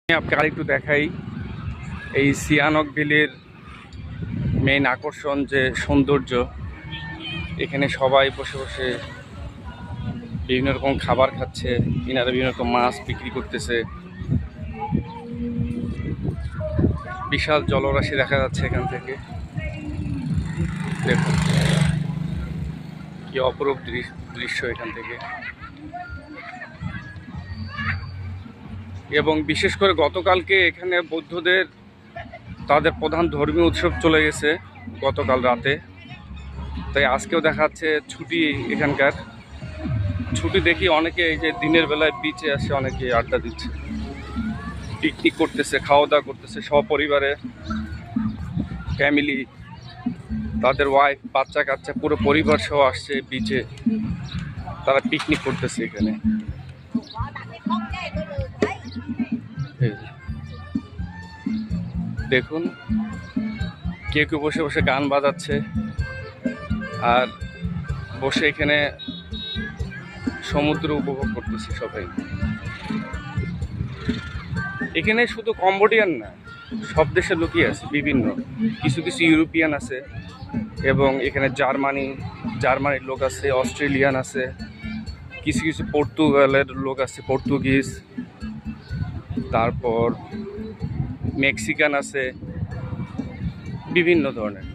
আপনাকে আরেকটু দেখাই এই সিয়ানক ভ্যালির মেইন আকর্ষণ যে সৌন্দর্য। এখানে সবাই বসে বসে বিভিন্ন রকম খাবার খাচ্ছে, ইনারা বিভিন্ন রকম মাছ বিক্রি করতেছে। বিশাল জলরাশি দেখা যাচ্ছে এখান থেকে। দেখুন কি অপরূপ দৃশ্য এখান থেকে। এবং বিশেষ করে গতকালকে এখানে বৌদ্ধদের তাদের প্রধান ধর্মীয় উৎসব চলে গেছে গতকাল রাতে, তাই আজকেও দেখা যাচ্ছে ছুটি। এখানকার ছুটি দেখি অনেকে এই যে দিনের বেলায় বিচে আসে, অনেকে আড্ডা দিচ্ছে, পিকনিক করতেছে, খাওয়া দাওয়া করতেছে সপরিবারে, ফ্যামিলি, তাদের ওয়াইফ, বাচ্চা কাচ্চা পুরো পরিবার সহ আসছে বিচে, তারা পিকনিক করতেছে এখানে। দেখুন কেউ কেউ বসে বসে গান বাজাচ্ছে আর বসে এখানে সমুদ্র উপভোগ করতেছে সবাই। এখানে শুধু কম্বোডিয়ান না, সব দেশের লোকই আছে, বিভিন্ন কিছু কিছু ইউরোপিয়ান আছে এবং এখানে জার্মানির লোক আছে, অস্ট্রেলিয়ান আছে, কিছু কিছু পর্তুগালের লোক আছে, পর্তুগিজ, তারপর মেক্সিকান আছে, বিভিন্ন ধরনের।